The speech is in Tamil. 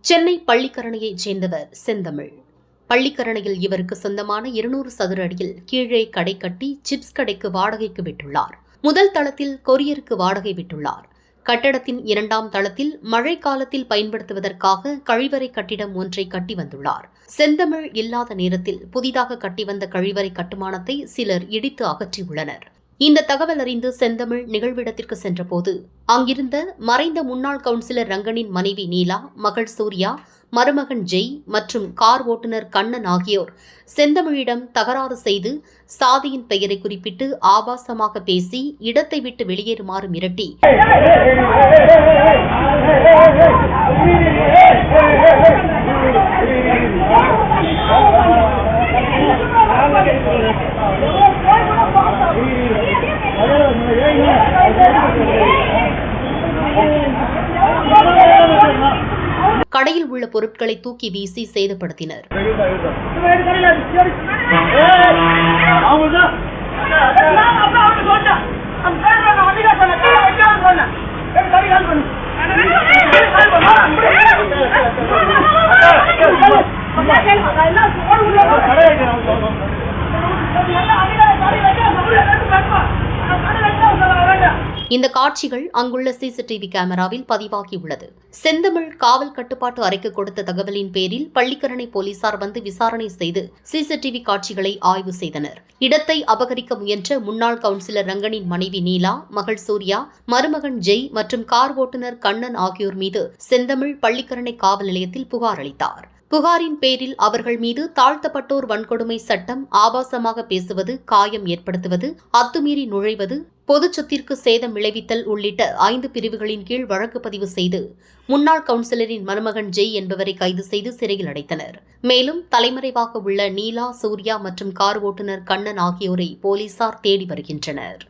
சென்னை பள்ளிக்கரணையைச் சேர்ந்தவர் செந்தமிழ். பள்ளிக்கரணையில் இவருக்கு சொந்தமான 200 சதுர அடியில் கீழே கடை கட்டி சிப்ஸ் கடைக்கு வாடகைக்கு விட்டுள்ளார். முதல் தளத்தில் கொரியருக்கு வாடகை விட்டுள்ளார். கட்டடத்தின் 2ஆம் தளத்தில் மழை காலத்தில் பயன்படுத்துவதற்காக கழிவறை கட்டிடம் ஒன்றை கட்டி வந்துள்ளார். செந்தமிழ் இல்லாத நேரத்தில் புதிதாக கட்டி வந்த கழிவறை கட்டுமானத்தை சிலர் இடித்து அகற்றியுள்ளனர். இந்த தகவல் அறிந்து செந்தமிழ் நிகழ்விடத்திற்கு சென்றபோது அங்கிருந்த மறைந்த முன்னாள் கவுன்சிலர் ரங்கனின் மனைவி நீலா, மகள் சூர்யா, மருமகன் ஜெய் மற்றும் கார் ஓட்டுநர் கண்ணன் ஆகியோர் செந்தமிழிடம் தகராறு செய்து சாதியின் பெயரை குறிப்பிட்டு ஆபாசமாக பேசி இடத்தை விட்டு வெளியேறுமாறு மிரட்டி கடையில் உள்ள பொருட்களை தூக்கி வீசி சேதப்படுத்தினர். இந்த காட்சிகள் அங்குள்ள சிசிடிவி கேமராவில் பதிவாகியுள்ளது. செந்தமிழ் காவல் கட்டுப்பாட்டு அறைக்கு கொடுத்த தகவலின் பேரில் பள்ளிக்கரணை போலீசார் வந்து விசாரணை செய்து சிசிடிவி காட்சிகளை ஆய்வு செய்தனர். இடத்தை அபகரிக்க முயன்ற முன்னாள் கவுன்சிலர் ரங்கனின் மனைவி நீலா, மகள் சூர்யா, மருமகன் ஜெய் மற்றும் கார் ஓட்டுநர் கண்ணன் ஆகியோர் மீது செந்தமிழ் பள்ளிக்கரணை காவல் நிலையத்தில் புகார் அளித்தார். புகாரின் பேரில் அவர்கள் மீது தாழ்த்தப்பட்டோர் வன்கொடுமை சட்டம், ஆபாசமாக பேசுவது, காயம் ஏற்படுத்துவது, அத்துமீறி நுழைவது, பொது சொத்திற்கு சேதம் விளைவித்தல் உள்ளிட்ட 5 பிரிவுகளின் கீழ் வழக்கு பதிவு செய்து முன்னாள் கவுன்சிலரின் மருமகன் ஜெய் என்பவரை கைது செய்து சிறையில் அடைத்தனர். மேலும் தலைமறைவாக உள்ள நீலா, சூர்யா மற்றும் கார் ஓட்டுநர் கண்ணன் ஆகியோரை போலீசார் தேடி வருகின்றனர்.